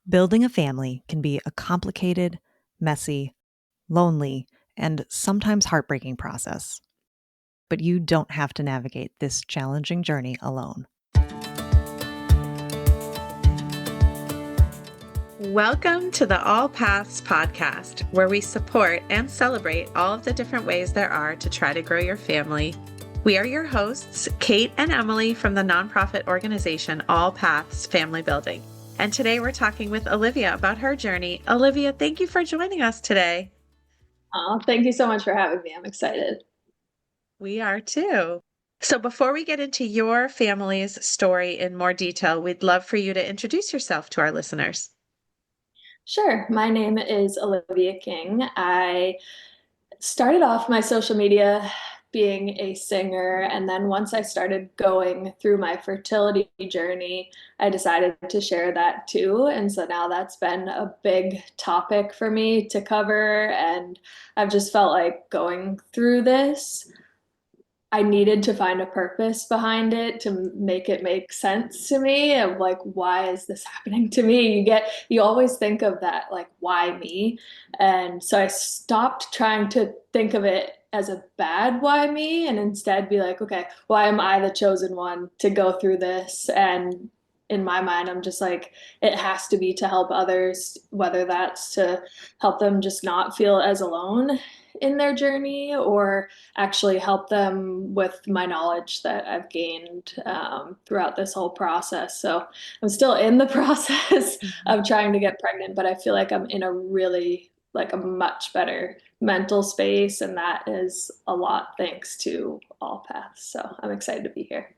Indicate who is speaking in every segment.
Speaker 1: Building a family can be a complicated, messy, lonely, and sometimes heartbreaking process. But you don't have to navigate this challenging journey alone.
Speaker 2: Welcome to the AllPaths podcast, where we support and celebrate all of the different ways there are to try to grow your family. We are your hosts, Kate and Emily from the nonprofit organization AllPaths Family Building. And today we're talking with Olivia about her journey. Olivia, thank you for joining us today.
Speaker 3: Oh, thank you so much for having me. I'm excited.
Speaker 2: We are too. So before we get into your family's story in more detail, we'd love for you to introduce yourself to our listeners.
Speaker 3: Sure. My name is Olivia King. I started off my social media being a singer, and then once I started going through my fertility journey, I decided to share that too. And so now that's been a big topic for me to cover, and I've just felt like going through this, I needed to find a purpose behind it to make it make sense to me of like, why is this happening to me? You always think of that, like, why me? And so I stopped trying to think of it as a bad why me and instead be like, okay, why am I the chosen one to go through this? And in my mind, I'm just like, it has to be to help others, whether that's to help them just not feel as alone in their journey or actually help them with my knowledge that I've gained throughout this whole process. So I'm still in the process of trying to get pregnant, but I feel like I'm in a really like a much better mental space, and that is a lot thanks to AllPaths. So I'm excited to be here.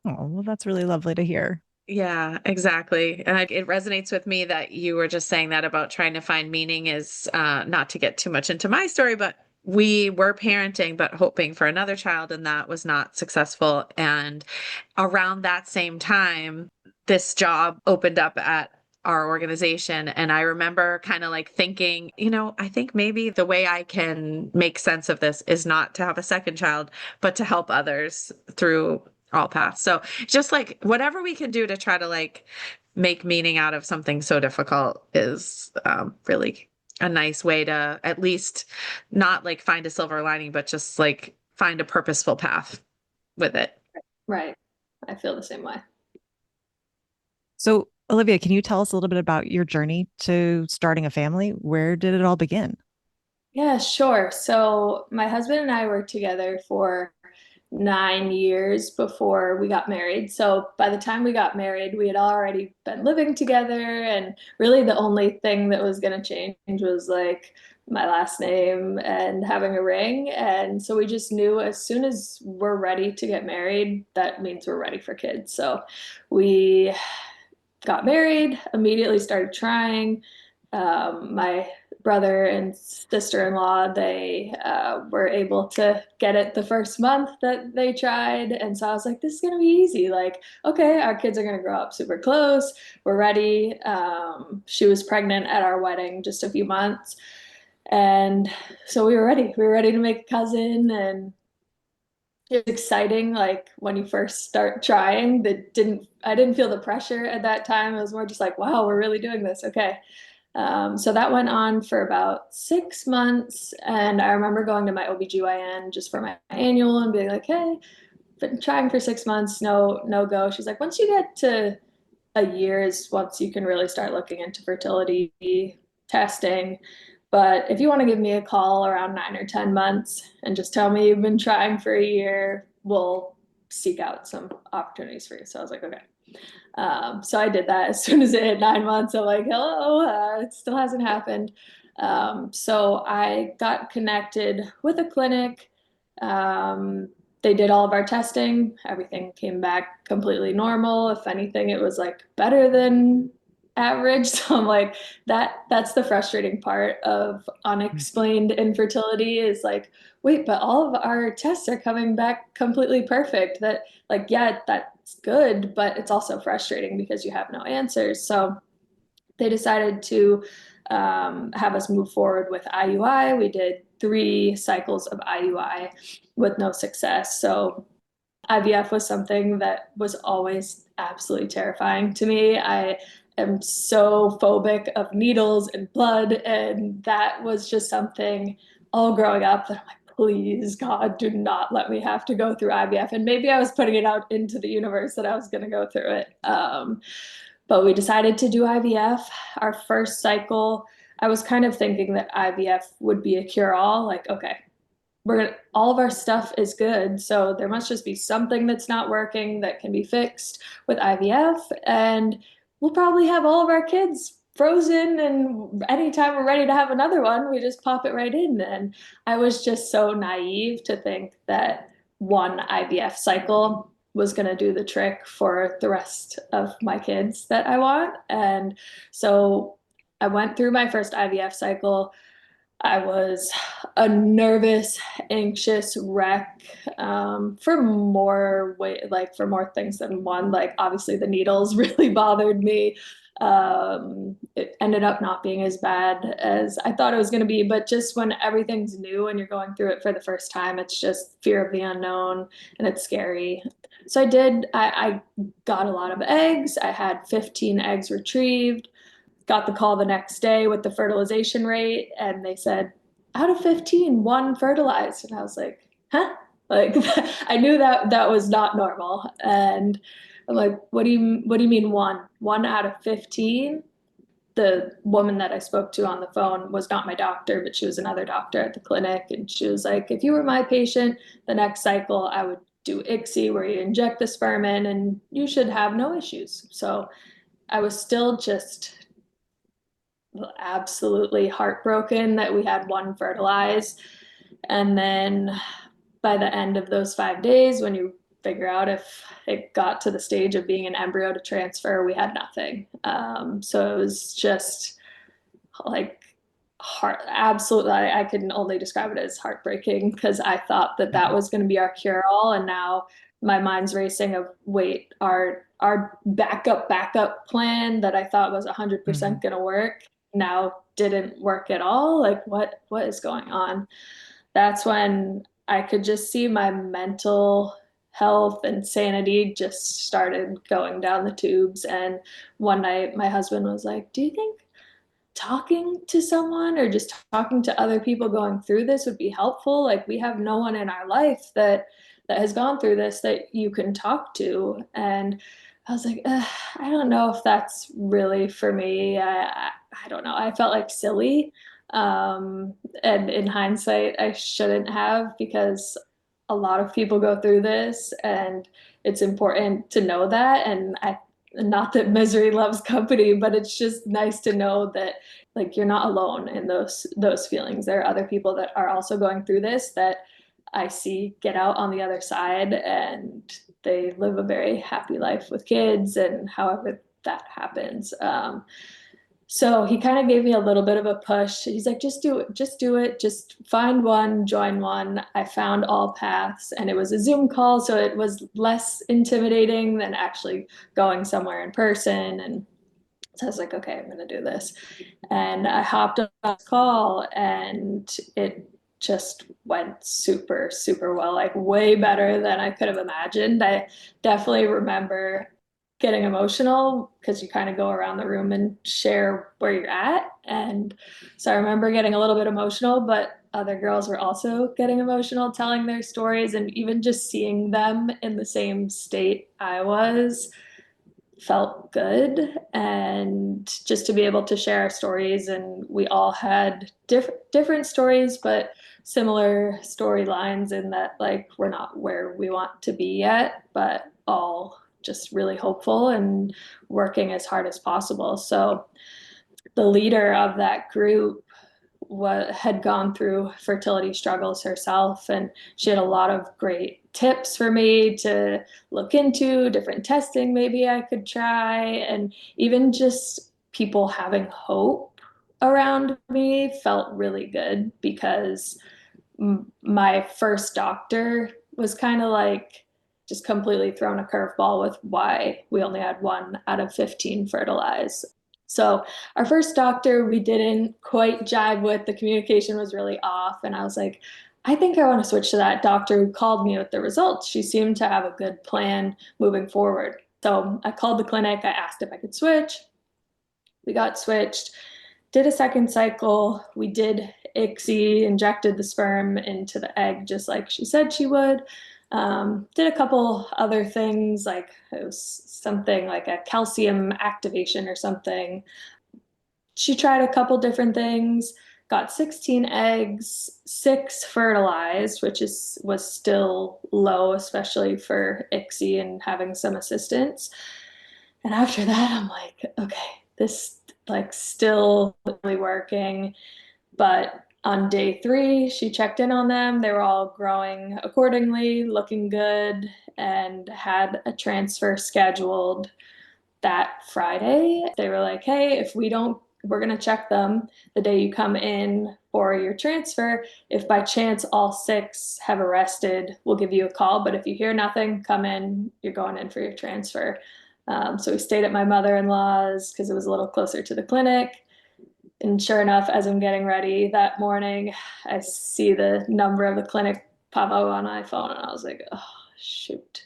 Speaker 1: Oh, well, that's really lovely to hear.
Speaker 2: Yeah, exactly. And it resonates with me that you were just saying that about trying to find meaning is not to get too much into my story, but we were parenting, but hoping for another child, and that was not successful. And around that same time, this job opened up at our organization. And I remember kind of like thinking, I think maybe the way I can make sense of this is not to have a second child, but to help others through AllPaths. So just like whatever we can do to try to like make meaning out of something so difficult is really a nice way to at least not like find a silver lining, but just like find a purposeful path with it.
Speaker 3: Right. I feel the same way.
Speaker 1: So, Olivia, can you tell us a little bit about your journey to starting a family? Where did it all begin?
Speaker 3: Yeah, sure. So my husband and I were together for 9 years before we got married. So by the time we got married, we had already been living together. And really, the only thing that was going to change was like my last name and having a ring. And so we just knew as soon as we're ready to get married, that means we're ready for kids. So we got married, immediately started trying. My brother and sister-in-law, they were able to get it the first month that they tried. And so I was like, this is going to be easy. Like, okay, our kids are going to grow up super close. We're ready. She was pregnant at our wedding just a few months. And so we were ready. We were ready to make a cousin, and it's exciting like when you first start trying. I didn't feel the pressure at that time. It was more just like, wow, we're really doing this. Okay. So that went on for about 6 months. And I remember going to my OBGYN just for my annual and being like, hey, been trying for 6 months, no go. She's like, once you get to a year is once you can really start looking into fertility testing. But if you want to give me a call around 9 or 10 months and just tell me you've been trying for a year, we'll seek out some opportunities for you. So I was like, okay. So I did that as soon as it hit 9 months. I'm like, hello, it still hasn't happened. So I got connected with a clinic. They did all of our testing. Everything came back completely normal. If anything, it was like better than average. So I'm like, that's the frustrating part of unexplained infertility is like, wait, but all of our tests are coming back completely perfect. That like, yeah, that's good, but it's also frustrating because you have no answers. So they decided to have us move forward with IUI. We did 3 cycles of IUI with no success. So IVF was something that was always absolutely terrifying to me. am so phobic of needles and blood. And that was just something all growing up that I'm like, please, God, do not let me have to go through IVF. And maybe I was putting it out into the universe that I was going to go through it. But we decided to do IVF. Our first cycle, I was kind of thinking that IVF would be a cure-all. Like, okay, all of our stuff is good, so there must just be something that's not working that can be fixed with IVF, and we'll probably have all of our kids frozen, and anytime we're ready to have another one, we just pop it right in. And I was just so naive to think that one IVF cycle was going to do the trick for the rest of my kids that I want. And so I went through my first IVF cycle. I was a nervous, anxious wreck, for more things than one. Like obviously the needles really bothered me. It ended up not being as bad as I thought it was going to be, but just when everything's new and you're going through it for the first time, it's just fear of the unknown and it's scary. So I got a lot of eggs. I had 15 eggs retrieved. Got the call the next day with the fertilization rate, and they said, out of 15, one fertilized. And I was like, huh? Like I knew that was not normal. And I'm like, what do you mean one? One out of 15? The woman that I spoke to on the phone was not my doctor, but she was another doctor at the clinic. And she was like, if you were my patient, the next cycle I would do ICSI where you inject the sperm in and you should have no issues. So I was still just absolutely heartbroken that we had one fertilized. And then by the end of those 5 days, when you figure out if it got to the stage of being an embryo to transfer, we had nothing. So it was just like absolutely, I can only describe it as heartbreaking because I thought that was going to be our cure all. And now my mind's racing of wait, our backup plan that I thought was 100% going to work now didn't work at all. Like what is going on? That's when I could just see my mental health and sanity just started going down the tubes. And one night my husband was like, do you think talking to someone or just talking to other people going through this would be helpful? Like we have no one in our life that has gone through this that you can talk to. And I was like, I don't know if that's really for me. I don't know. I felt like silly. And in hindsight, I shouldn't have, because a lot of people go through this and it's important to know that. And not that misery loves company, but it's just nice to know that like you're not alone in those feelings. There are other people that are also going through this that I see get out on the other side and they live a very happy life with kids and however that happens. So he kind of gave me a little bit of a push. He's like, just do it. Just find one, join one. I found AllPaths and it was a Zoom call. So it was less intimidating than actually going somewhere in person. And so I was like, okay, I'm going to do this. And I hopped on this call and it just went super, super well, like way better than I could have imagined. I definitely remember getting emotional because you kind of go around the room and share where you're at. And so I remember getting a little bit emotional, but other girls were also getting emotional, telling their stories, and even just seeing them in the same state I was felt good. And just to be able to share our stories, and we all had different stories, but similar storylines in that like we're not where we want to be yet, but all just really hopeful and working as hard as possible. So the leader of that group had gone through fertility struggles herself, and she had a lot of great tips for me to look into, different testing maybe I could try, and even just people having hope around me felt really good, because my first doctor was kind of like just completely thrown a curveball with why we only had one out of 15 fertilized. So our first doctor, we didn't quite jive with. The communication was really off. And I was like, I think I want to switch to that doctor who called me with the results. She seemed to have a good plan moving forward. So I called the clinic. I asked if I could switch. We got switched, did a second cycle. We did ICSI, injected the sperm into the egg just like she said she would. Did a couple other things, like it was something like a calcium activation or something. She tried a couple different things, got 16 eggs, 6 fertilized, which was still low, especially for ICSI and having some assistance. And after that, I'm like, okay, this like still really working. But on day 3, she checked in on them. They were all growing accordingly, looking good, and had a transfer scheduled that Friday. They were like, hey, if we don't, we're going to check them the day you come in for your transfer. If by chance all 6 have arrested, we'll give you a call. But if you hear nothing, come in, you're going in for your transfer. So we stayed at my mother-in-law's because it was a little closer to the clinic. And sure enough, as I'm getting ready that morning, I see the number of the clinic pop up on my phone, and I was like, oh, shoot.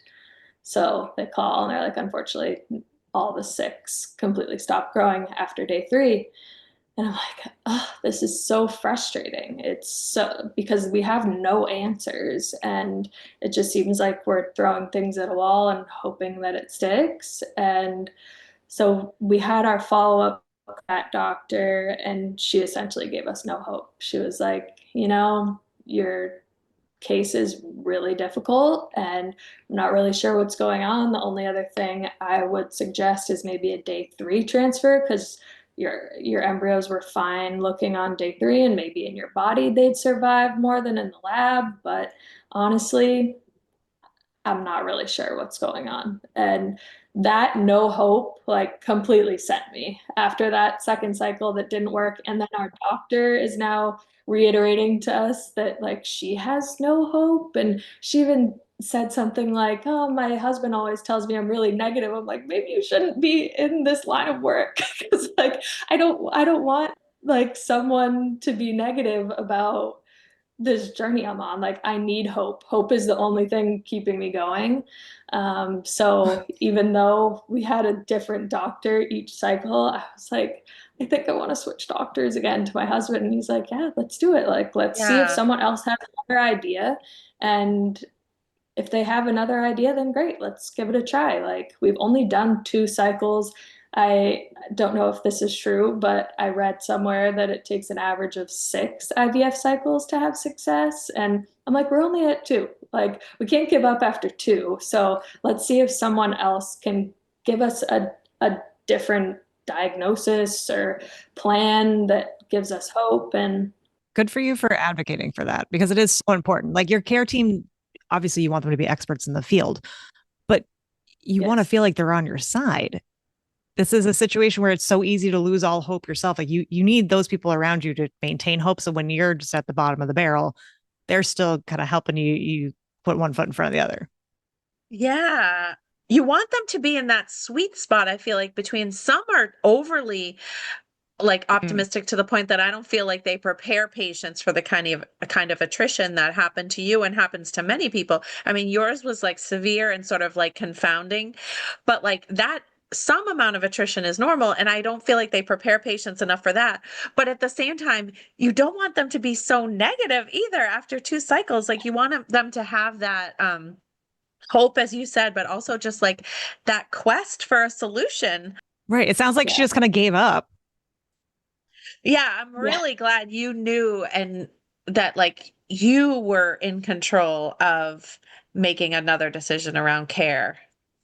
Speaker 3: So they call and they're like, unfortunately, all the 6 completely stopped growing after day 3. And I'm like, oh, this is so frustrating. It's so because we have no answers, and it just seems like we're throwing things at a wall and hoping that it sticks. And so we had our follow up with that doctor, and she essentially gave us no hope. She was like, your case is really difficult, and I'm not really sure what's going on. The only other thing I would suggest is maybe a day 3 transfer, because your embryos were fine looking on day 3, and maybe in your body they'd survive more than in the lab. But honestly, I'm not really sure what's going on. And that no hope like completely sent me after that second cycle that didn't work. And then our doctor is now reiterating to us that like she has no hope. And she even said something like, oh, my husband always tells me I'm really negative. I'm like, maybe you shouldn't be in this line of work. Because like I don't want like someone to be negative about this journey I'm on. Like, I need hope. Hope is the only thing keeping me going. So even though we had a different doctor each cycle, I was like, I think I want to switch doctors again to my husband. And he's like, yeah, let's do it. Like, let's see if
Speaker 2: Yeah.
Speaker 3: someone else has another idea. And if they have another idea, then great, let's give it a try. Like, we've only done 2 cycles. I don't know if this is true, but I read somewhere that it takes an average of 6 IVF cycles to have success. And I'm like, we're only at 2. Like, we can't give up after 2. So let's see if someone else can give us a different diagnosis or plan that gives us hope. And
Speaker 1: Good for you for advocating for that, because it is so important. Like, your care team, obviously you want them to be experts in the field, but you want to
Speaker 3: yes.
Speaker 1: feel like they're on your side. This is a situation where it's so easy to lose all hope yourself. Like, you need those people around you to maintain hope. So when you're just at the bottom of the barrel, they're still kind of helping you put one foot in front of the other.
Speaker 2: Yeah. You want them to be in that sweet spot, I feel like, between some are overly like
Speaker 1: Mm.
Speaker 2: optimistic to the point that I don't feel like they prepare patients for the kind of attrition that happened to you and happens to many people. I mean, yours was like severe and sort of like confounding, but like that some amount of attrition is normal, and I don't feel like they prepare patients enough for that. But at the same time, you don't want them to be so negative either after 2 cycles. Like, you want them to have that hope, as you said, but also just like that quest for a solution.
Speaker 1: Right. It sounds like she
Speaker 3: Yeah.
Speaker 1: just kind of gave up.
Speaker 2: Yeah, I'm
Speaker 3: Yeah.
Speaker 2: really glad you knew and that like you were in control of making another decision around care.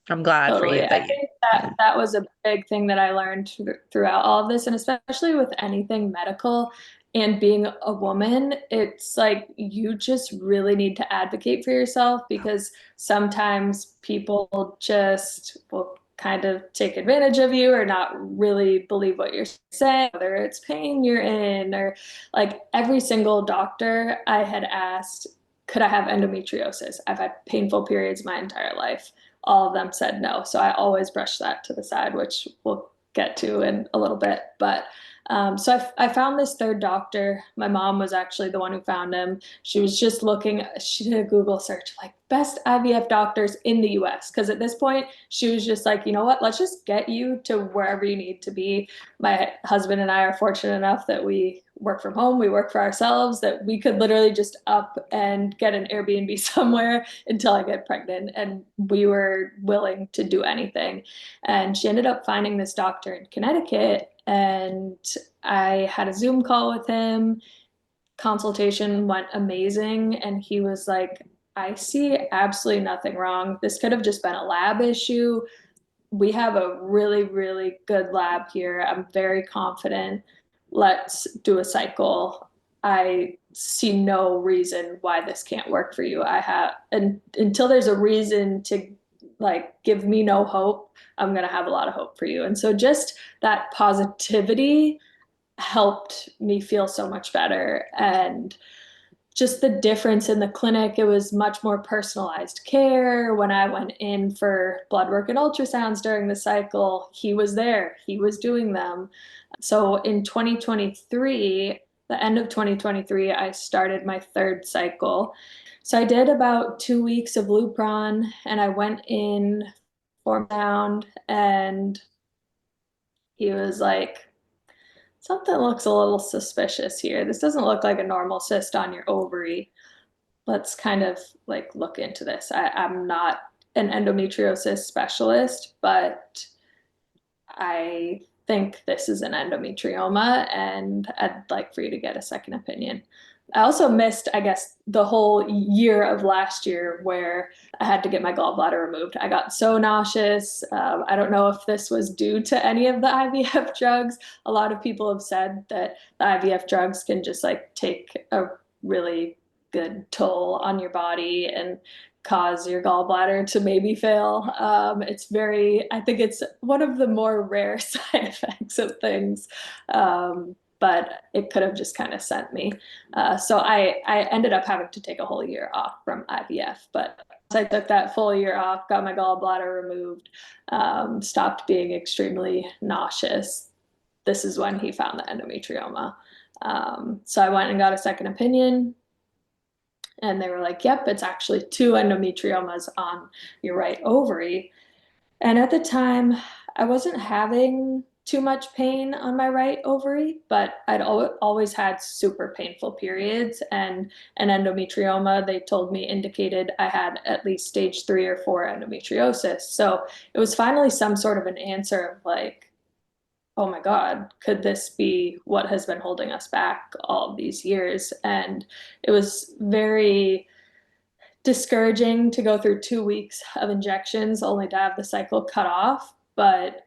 Speaker 2: I'm glad for
Speaker 3: Totally.
Speaker 2: you
Speaker 3: I
Speaker 2: that you,
Speaker 3: think
Speaker 2: yeah.
Speaker 3: that was a big thing that I learned throughout all of this, and especially with anything medical and being a woman, it's like you just really need to advocate for yourself, because sometimes people just will kind of take advantage of you or not really believe what you're saying, whether it's pain you're in, or like every single doctor I had asked, could I have endometriosis? I've had painful periods my entire life. All of them said no. So I always brush that to the side, which we'll get to in a little bit. But So I found this third doctor. My mom was actually the one who found him. She was just looking, she did a Google search, like best IVF doctors in the US. Because at this point, she was just like, you know what, let's just get you to wherever you need to be. My husband and I are fortunate enough that we work from home, we work for ourselves, that we could literally just up and get an Airbnb somewhere until I get pregnant. And we were willing to do anything. And she ended up finding this doctor in Connecticut, and I had a Zoom call with him. Consultation went amazing, and he was like, I see absolutely nothing wrong. This could have just been a lab issue. We have a really, really good lab here. I'm very confident. Let's do a cycle. I see no reason why this can't work for you. I have, and until there's a reason to like give me no hope, I'm going to have a lot of hope for you. And so just that positivity helped me feel so much better. And just the difference in the clinic, it was much more personalized care. When I went in for blood work and ultrasounds during the cycle, he was there, he was doing them. So in 2023, the end of 2023, I started my third cycle. So I did about 2 weeks of Lupron, and I went in for round, and he was like, something looks a little suspicious here. This doesn't look like a normal cyst on your ovary. Let's kind of like look into this. I'm not an endometriosis specialist, but I think this is an endometrioma, and I'd like for you to get a second opinion. I also missed, I guess, the whole year of last year where I had to get my gallbladder removed. I got so nauseous. I don't know if this was due to any of the IVF drugs. A lot of people have said that the IVF drugs can just like take a really good toll on your body and cause your gallbladder to maybe fail. It's very, I think it's one of the more rare side effects of things. But it could have just kind of sent me. So I ended up having to take a whole year off from IVF. But I took that full year off, got my gallbladder removed, stopped being extremely nauseous. This is when he found the endometrioma. So I went and got a second opinion. And they were like, yep, it's actually two endometriomas on your right ovary. And at the time, I wasn't having too much pain on my right ovary, but I'd always had super painful periods. And an endometrioma, they told me, indicated I had at least stage 3 or 4 endometriosis. So it was finally some sort of an answer of like, oh my God, could this be what has been holding us back all of these years? And it was very discouraging to go through 2 weeks of injections only to have the cycle cut off. But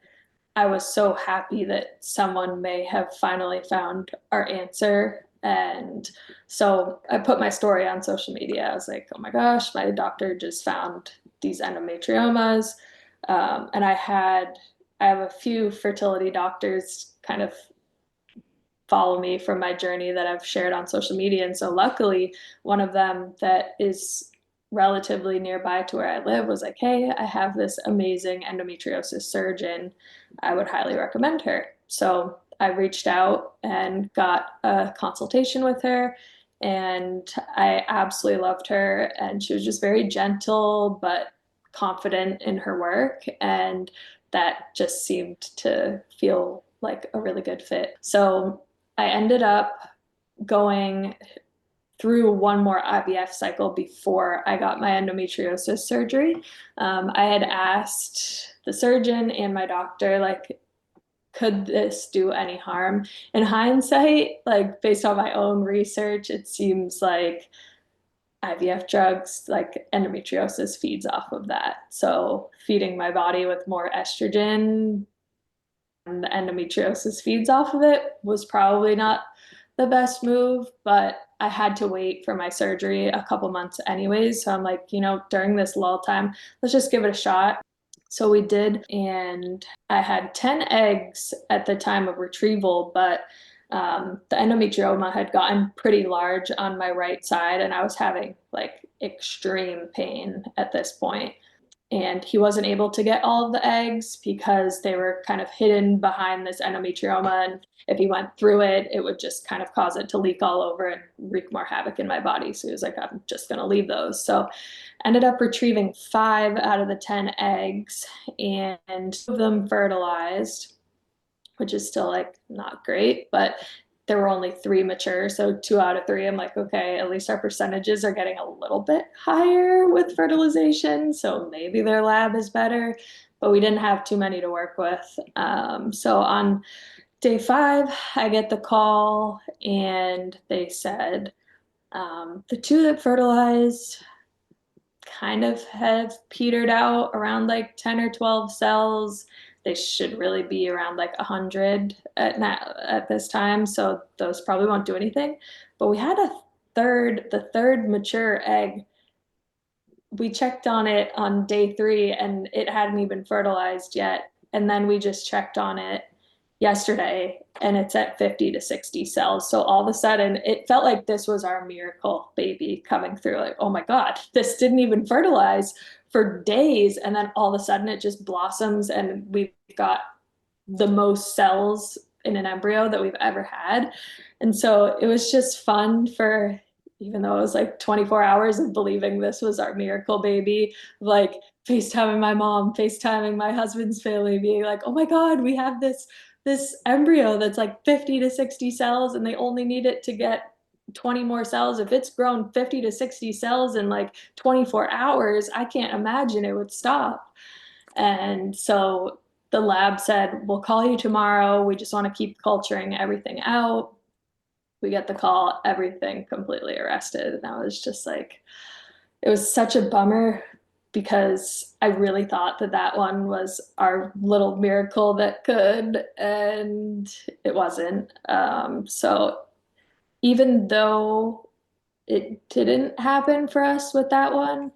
Speaker 3: I was so happy that someone may have finally found our answer. And so I put my story on social media. I was like, oh my gosh, my doctor just found these endometriomas. And I have a few fertility doctors kind of follow me from my journey that I've shared on social media. And so luckily, one of them that is relatively nearby to where I live was like, hey, I have this amazing endometriosis surgeon. I would highly recommend her. So I reached out and got a consultation with her. And I absolutely loved her. And she was just very gentle, but confident in her work. And that just seemed to feel like a really good fit. So I ended up going through one more IVF cycle before I got my endometriosis surgery. I had asked the surgeon and my doctor, like, could this do any harm? In hindsight, like based on my own research, it seems like IVF drugs, like endometriosis feeds off of that. So feeding my body with more estrogen and the endometriosis feeds off of it was probably not the best move, but I had to wait for my surgery a couple months anyways. So I'm like, during this lull time, let's just give it a shot. So we did, and I had 10 eggs at the time of retrieval, but the endometrioma had gotten pretty large on my right side, and I was having like extreme pain at this point. and he wasn't able to get all of the eggs because they were kind of hidden behind this endometrioma. And if he went through it, it would just kind of cause it to leak all over and wreak more havoc in my body. So he was like, I'm just going to leave those. So ended up retrieving 5 out of the 10 eggs, and 2 of them fertilized, which is still like not great, but there were only 3 mature. So 2 out of 3, I'm like, okay, at least our percentages are getting a little bit higher with fertilization. So maybe their lab is better, but we didn't have too many to work with. So on day 5, I get the call and they said, the 2 that fertilized kind of have petered out around like 10 or 12 cells. They should really be around like 100 at this time. So those probably won't do anything. But we had the third mature egg. We checked on it on day 3 and it hadn't even fertilized yet. And then we just checked on it yesterday and it's at 50 to 60 cells. So all of a sudden it felt like this was our miracle baby coming through. Like, oh my God, this didn't even fertilize for days. And then all of a sudden it just blossoms and we've got the most cells in an embryo that we've ever had. And so it was just fun for, even though it was like 24 hours of believing this was our miracle baby, like FaceTiming my mom, FaceTiming my husband's family, being like, oh my God, we have this embryo that's like 50 to 60 cells and they only need it to get 20 more cells. If it's grown 50 to 60 cells in like 24 hours, I can't imagine it would stop. And so the lab said, we'll call you tomorrow. We just want to keep culturing everything out. We get the call, everything completely arrested. And I was just like, it was such a bummer because I really thought that that one was our little miracle that could, and it wasn't. So even though it didn't happen for us with that one,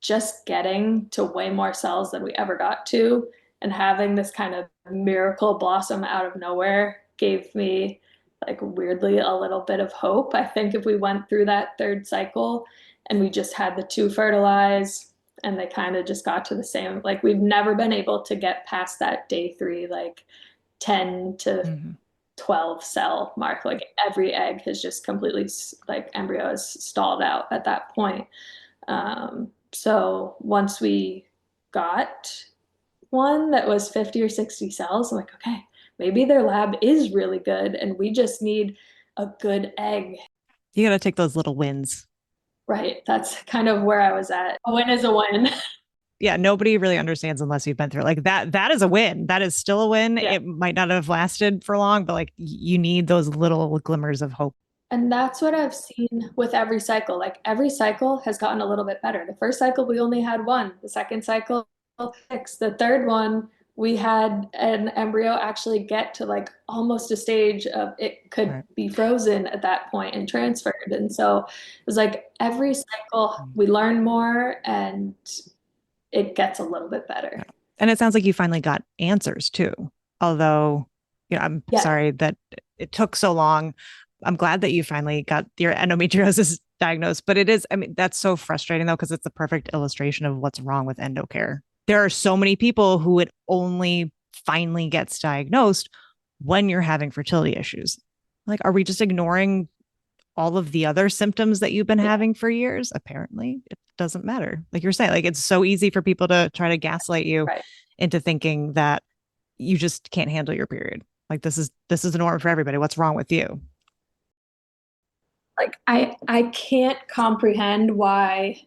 Speaker 3: just getting to way more cells than we ever got to and having this kind of miracle blossom out of nowhere gave me like weirdly a little bit of hope. I think if we went through that 3rd cycle and we just had the 2 fertilize and they kind of just got to the same, like we've never been able to get past that day 3, like 10 to 12 cell mark. Like every egg has just completely, like embryo is stalled out at that point. So once we got one that was 50 or 60 cells, I'm like, okay, maybe their lab is really good and we just need a good egg.
Speaker 1: You got to take those little wins.
Speaker 3: Right. That's kind of where I was at. A win is a win.
Speaker 1: Yeah, nobody really understands unless you've been through it. Like that is a win. That is still a win.
Speaker 3: Yeah.
Speaker 1: It might not have lasted for long, but like you need those little glimmers of hope.
Speaker 3: And that's what I've seen with every cycle. Like every cycle has gotten a little bit better. The first cycle, we only had 1. The second cycle, 6. The third one, we had an embryo actually get to like almost a stage of it could be frozen at that point and transferred. And so it was like every cycle we learn more and it gets a little bit better.
Speaker 1: And it sounds like you finally got answers too. Although, I'm sorry that it took so long. I'm glad that you finally got your endometriosis diagnosed, but that's so frustrating though, because it's the perfect illustration of what's wrong with endocare. There are so many people who it only finally gets diagnosed when you're having fertility issues. Like, are we just ignoring all of the other symptoms that you've been having for years? Apparently it doesn't matter. Like you're saying, like it's so easy for people to try to gaslight you into thinking that you just can't handle your period. Like this is the norm for everybody. What's wrong with you?
Speaker 3: Like I can't comprehend why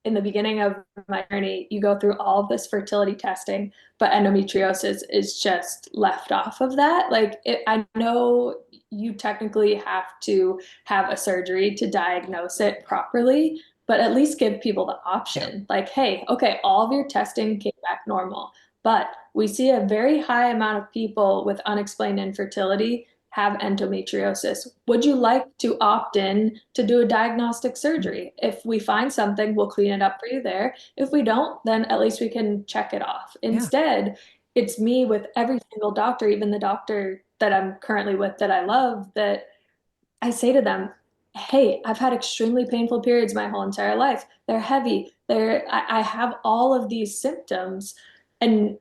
Speaker 3: in the beginning of my journey, you go through all of this fertility testing, but endometriosis is just left off of that. Like I know you technically have to have a surgery to diagnose it properly, but at least give people the option. Like, hey, okay, all of your testing came back normal, but we see a very high amount of people with unexplained infertility have endometriosis. Would you like to opt in to do a diagnostic surgery? If we find something, we'll clean it up for you there. If we don't, then at least we can check it off. Instead, it's me with every single doctor, even the doctor that I'm currently with that I love, that I say to them, hey, I've had extremely painful periods my whole entire life. They're heavy. I have all of these symptoms, and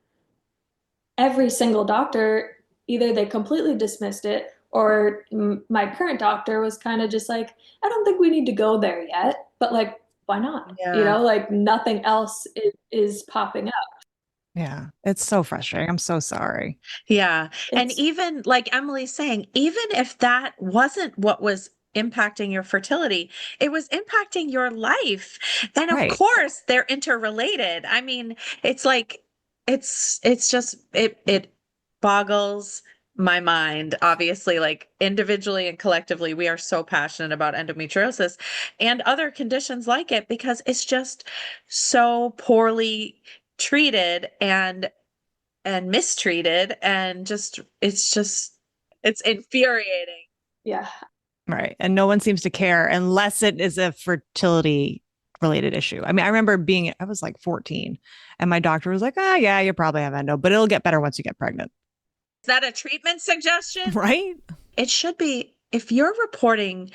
Speaker 3: every single doctor, either they completely dismissed it, or my current doctor was kind of just like, I don't think we need to go there yet, but like, why not?
Speaker 2: Yeah.
Speaker 3: Like nothing else is popping up.
Speaker 1: Yeah. It's so frustrating. I'm so sorry.
Speaker 2: Yeah. And
Speaker 3: It's
Speaker 2: even like Emily's saying, even if that wasn't what was impacting your fertility, it was impacting your life. And of
Speaker 1: Right.
Speaker 2: course, they're interrelated. I mean, it's like it's just it boggles my mind. Obviously, like individually and collectively, we are so passionate about endometriosis and other conditions like it because it's just so poorly treated and mistreated and it's infuriating.
Speaker 3: yeah.
Speaker 1: Right. And no one seems to care unless it is a fertility related issue. I mean, I was like 14 and my doctor was like, ah, yeah, you probably have endo, but it'll get better once you get pregnant.
Speaker 2: Is that a treatment suggestion?
Speaker 1: Right.
Speaker 2: It should be if you're reporting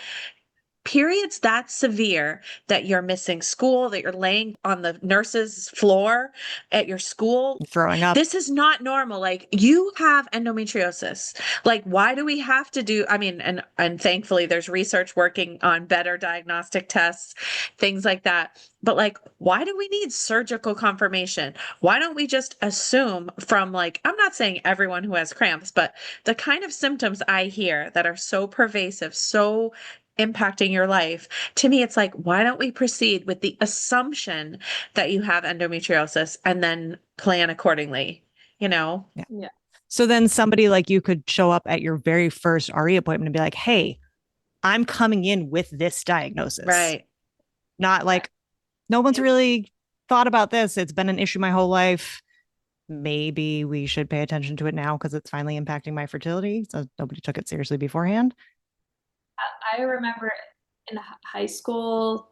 Speaker 2: periods that severe that you're missing school, that you're laying on the nurse's floor at your school.
Speaker 1: Throwing up.
Speaker 2: This is not normal. Like you have endometriosis. Like why do we have to do I mean and thankfully there's research working on better diagnostic tests, things like that. But like why do we need surgical confirmation? Why don't we just assume from like I'm not saying everyone who has cramps, but the kind of symptoms I hear that are so pervasive, so impacting your life. To me, it's like, why don't we proceed with the assumption that you have endometriosis and then plan accordingly? You know?
Speaker 1: Yeah.
Speaker 3: Yeah.
Speaker 1: So then somebody like you could show up at your very first RE appointment and be like, hey, I'm coming in with this diagnosis.
Speaker 2: Right.
Speaker 1: Not like, no one's really thought about this. It's been an issue my whole life. Maybe we should pay attention to it now because it's finally impacting my fertility. So nobody took it seriously beforehand.
Speaker 3: I remember in high school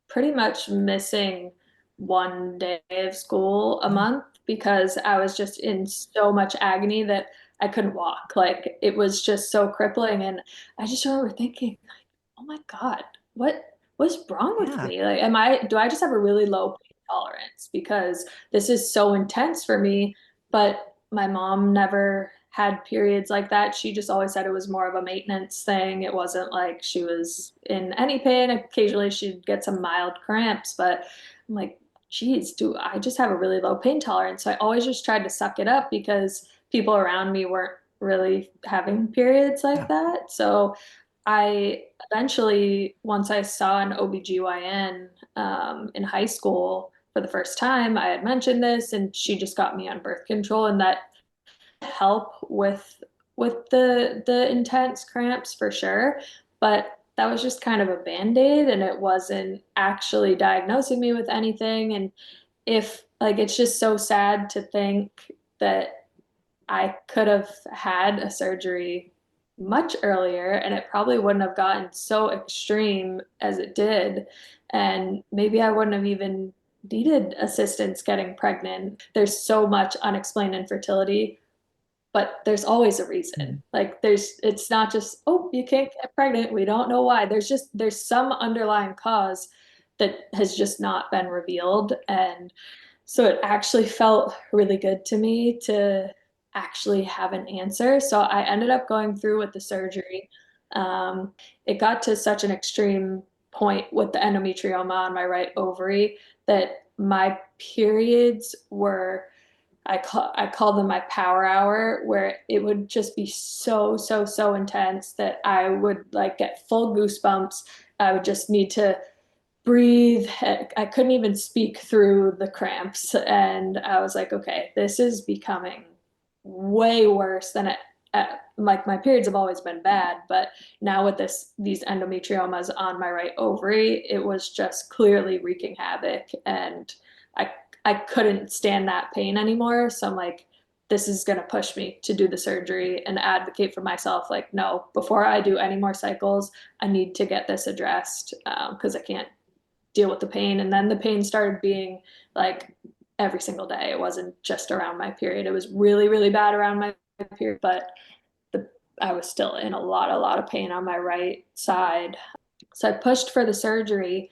Speaker 3: pretty much missing one day of school a month because I was just in so much agony that I couldn't walk. Like it was just so crippling. And I just remember thinking, like, oh my God, what's wrong with
Speaker 1: Yeah.
Speaker 3: me? Like, do I just have a really low pain tolerance? Because this is so intense for me. But my mom never had periods like that. She just always said it was more of a maintenance thing. It wasn't like she was in any pain. Occasionally she'd get some mild cramps, but I'm like, geez, do I just have a really low pain tolerance? So I always just tried to suck it up because people around me weren't really having periods like
Speaker 1: Yeah.
Speaker 3: that. So I eventually, once I saw an OBGYN in high school for the first time, I had mentioned this and she just got me on birth control, and that help with the intense cramps for sure, but that was just kind of a band-aid and it wasn't actually diagnosing me with anything. And if like it's just so sad to think that I could have had a surgery much earlier and it probably wouldn't have gotten so extreme as it did, and maybe I wouldn't have even needed assistance getting pregnant. There's so much unexplained infertility, but there's always a reason. Like it's not just, oh, you can't get pregnant, we don't know why. There's some underlying cause that has just not been revealed. And so it actually felt really good to me to actually have an answer. So I ended up going through with the surgery. It got to such an extreme point with the endometrioma on my right ovary that my periods were, I call them my power hour, where it would just be so intense that I would like get full goosebumps. I would just need to breathe. I couldn't even speak through the cramps, and I was like, okay, this is becoming way worse than it. Like my periods have always been bad, but now with these endometriomas on my right ovary, it was just clearly wreaking havoc, and I I couldn't stand that pain anymore. So I'm like, this is going to push me to do the surgery and advocate for myself. Like, no, before I do any more cycles, I need to get this addressed because I can't deal with the pain. And then the pain started being like every single day. It wasn't just around my period. It was really bad around my period, but I was still in a lot of pain on my right side. So I pushed for the surgery.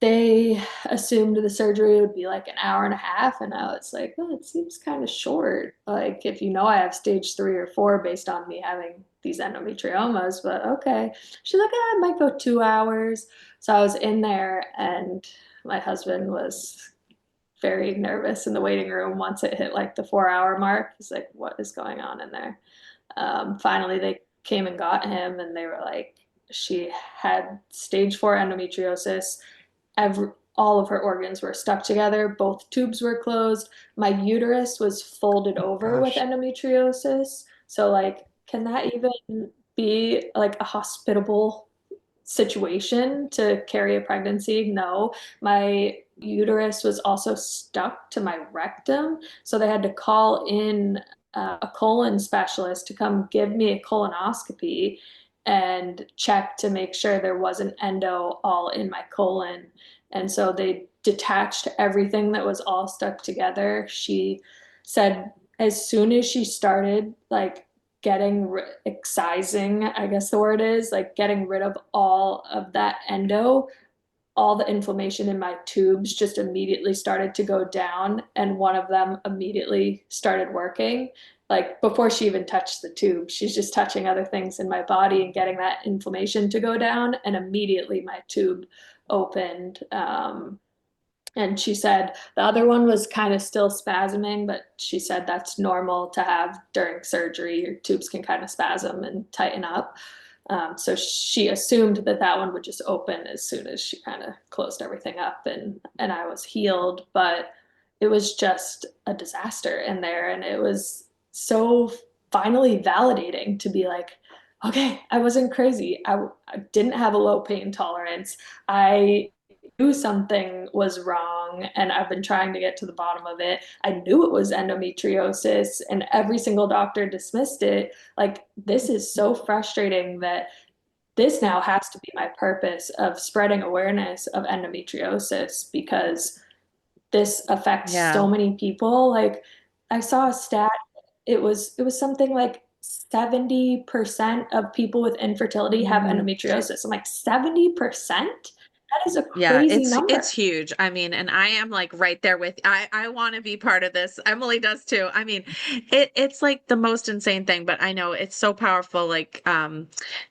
Speaker 3: they assumed the surgery would be like an hour and a half, and now it's like, oh, it seems kind of short. Like, if you know I have stage 3 or 4 based on me having these endometriomas, but okay. She's like, it might go 2 hours. So I was in there, and my husband was very nervous in the waiting room once it hit like the 4 hour mark. He's like, what is going on in there? Finally, they came and got him, and they were like, she had stage 4 endometriosis. All of her organs were stuck together. Both tubes were closed. My uterus was folded over with
Speaker 1: Gosh.
Speaker 3: endometriosis. So, like, can that even be like a hospitable situation to carry a pregnancy? No. My uterus was also stuck to my rectum. So they had to call in a colon specialist to come give me a colonoscopy and check to make sure there wasn't endo all in my colon. And so they detached everything that was all stuck together. She said as soon as she started like excising, I guess the word is, like getting rid of all of that endo, all the inflammation in my tubes just immediately started to go down, and one of them immediately started working. Like before she even touched the tube, she's just touching other things in my body and getting that inflammation to go down, and immediately my tube opened. And she said the other one was kind of still spasming, but she said that's normal to have during surgery. Your tubes can kind of spasm and tighten up. So she assumed that that one would just open as soon as she kind of closed everything up, and I was healed. But it was just a disaster in there, and it was so finally validating to be like, okay, I wasn't crazy. I didn't have a low pain tolerance. I knew something was wrong, and I've been trying to get to the bottom of it. I knew it was endometriosis, and every single doctor dismissed it. Like, this is so frustrating that this now has to be my purpose of spreading awareness of endometriosis, because this affects
Speaker 2: Yeah.
Speaker 3: so many people. Like, I saw a stat, it was something like 70% of people with infertility have
Speaker 2: Mhm.
Speaker 3: endometriosis. I'm like, 70%? That is a
Speaker 2: Yeah,
Speaker 3: crazy
Speaker 2: it's
Speaker 3: number.
Speaker 2: huge. I mean, and I am like right there with I want to be part of this. Emily does too. I mean, it's like the most insane thing, but I know it's so powerful. Like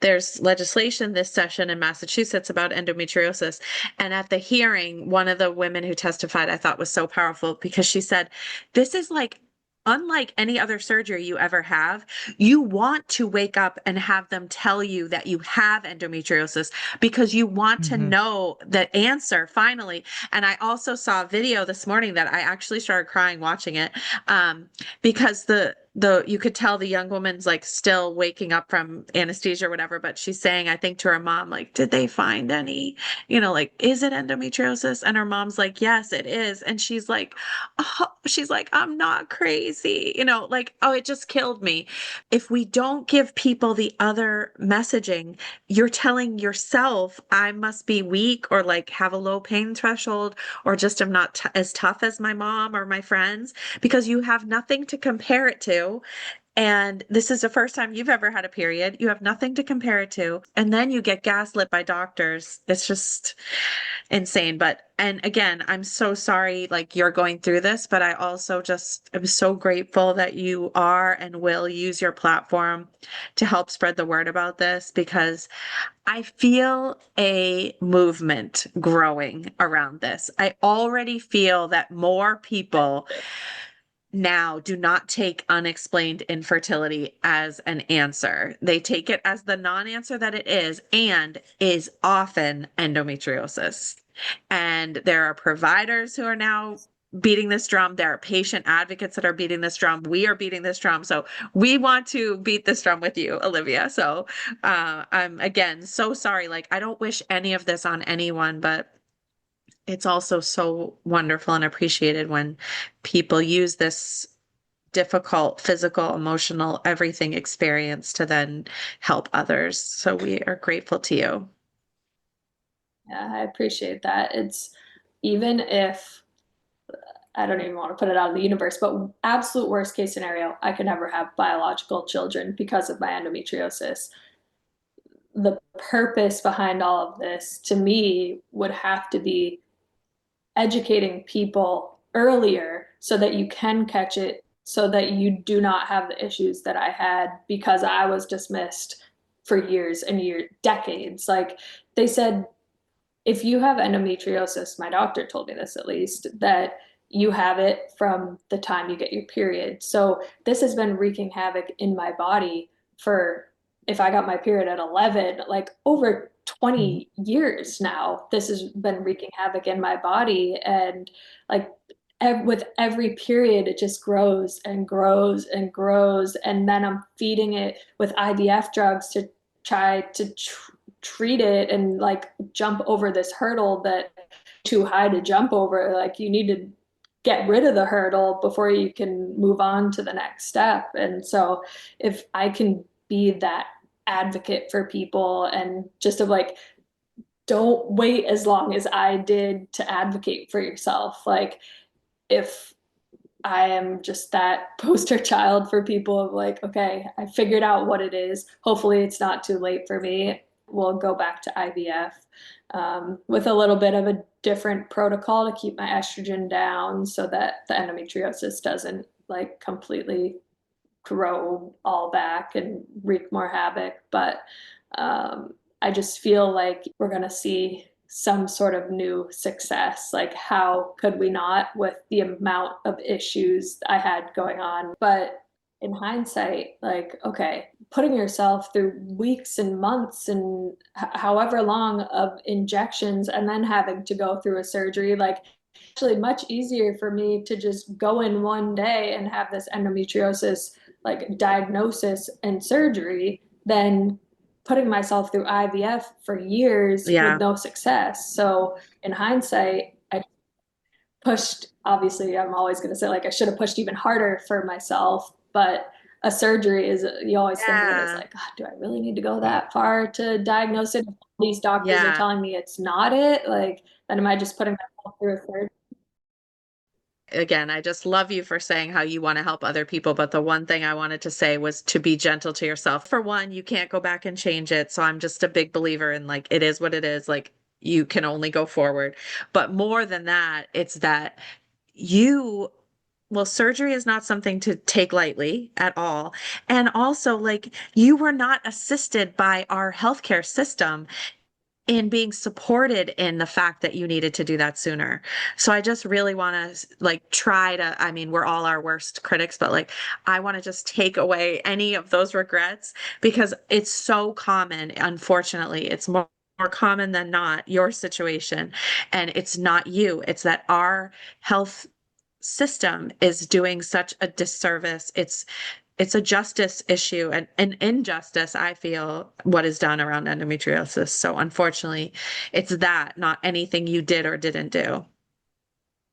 Speaker 2: there's legislation this session in Massachusetts about endometriosis. And at the hearing, one of the women who testified I thought was so powerful because she said, this is like unlike any other surgery you ever have. You want to wake up and have them tell you that you have endometriosis because you want to
Speaker 1: Mhm.
Speaker 2: know the answer finally. And I also saw a video this morning that I actually started crying watching it, because the you could tell the young woman's like still waking up from anesthesia or whatever, but she's saying, I think to her mom, like, did they find any, like, is it endometriosis? And her mom's like, yes, it is. And she's like, I'm not crazy, like, oh, it just killed me. If we don't give people the other messaging, you're telling yourself, I must be weak or like have a low pain threshold or just am not as tough as my mom or my friends because you have nothing to compare it to. And this is the first time you've ever had a period. You have nothing to compare it to. And then you get gaslit by doctors. It's just insane. And again, I'm so sorry, like you're going through this, but I also just am so grateful that you are and will use your platform to help spread the word about this because I feel a movement growing around this. I already feel that more people now do not take unexplained infertility as an answer. They take it as the non-answer that it is and is often endometriosis. And there are providers who are now beating this drum. There are patient advocates that are beating this drum. We are beating this drum. So we want to beat this drum with you, Olivia. So I'm again so sorry. Like I don't wish any of this on anyone, but it's also so wonderful and appreciated when people use this difficult physical, emotional, everything experience to then help others. So we are grateful to you.
Speaker 3: Yeah, I appreciate that. It's even if I don't even want to put it out of the universe, but absolute worst case scenario, I could never have biological children because of my endometriosis. the purpose behind all of this to me would have to be educating people earlier so that you can catch it, so that you do not have the issues that I had because I was dismissed for years and years, decades. Like they said, if you have endometriosis, my doctor told me this at least, that you have it from the time you get your period. So this has been wreaking havoc in my body for, if I got my period at 11, like over 20 years now, this has been wreaking havoc in my body. And like with every period, it just grows and grows and grows. And then I'm feeding it with IVF drugs to try to treat it and like jump over this hurdle that too high to jump over. Like you need to get rid of the hurdle before you can move on to the next step. And so if I can be that advocate for people and just of like, don't wait as long as I did to advocate for yourself. Like if I am just that poster child for people of like, okay, I figured out what it is. Hopefully it's not too late for me. We'll go back to IVF with a little bit of a different protocol to keep my estrogen down so that the endometriosis doesn't like completely grow all back and wreak more havoc. But I just feel like we're going to see some sort of new success. Like, how could we not with the amount of issues I had going on? But in hindsight, like, okay, putting yourself through weeks and months and however long of injections and then having to go through a surgery, like, actually much easier for me to just go in one day and have this endometriosis like diagnosis and surgery than putting myself through IVF for years with
Speaker 2: Yeah.
Speaker 3: no success. So in hindsight, I pushed, obviously, I'm always going to say like I should have pushed even harder for myself, but a surgery is, you always think of it as
Speaker 2: Yeah.
Speaker 3: like, do I really need to go that far to diagnose it? These doctors are
Speaker 2: Yeah.
Speaker 3: telling me it's not it. Like, then am I just putting myself through a surgery?
Speaker 2: Again, I just love you for saying how you want to help other people. But the one thing I wanted to say was to be gentle to yourself. For one, you can't go back and change it. So I'm just a big believer in like, it is what it is. Like, you can only go forward. But more than that, it's that you, well, surgery is not something to take lightly at all. And also, like, you were not assisted by our healthcare system in being supported in the fact that you needed to do that sooner. So I just really want to like try to, I mean, we're all our worst critics, but like I want to just take away any of those regrets because it's so common. Unfortunately, it's more common than not, your situation. And it's not you. It's that our health system is doing such a disservice. It's a justice issue and an injustice, I feel, what is done around endometriosis. So unfortunately, it's that, not anything you did or didn't do.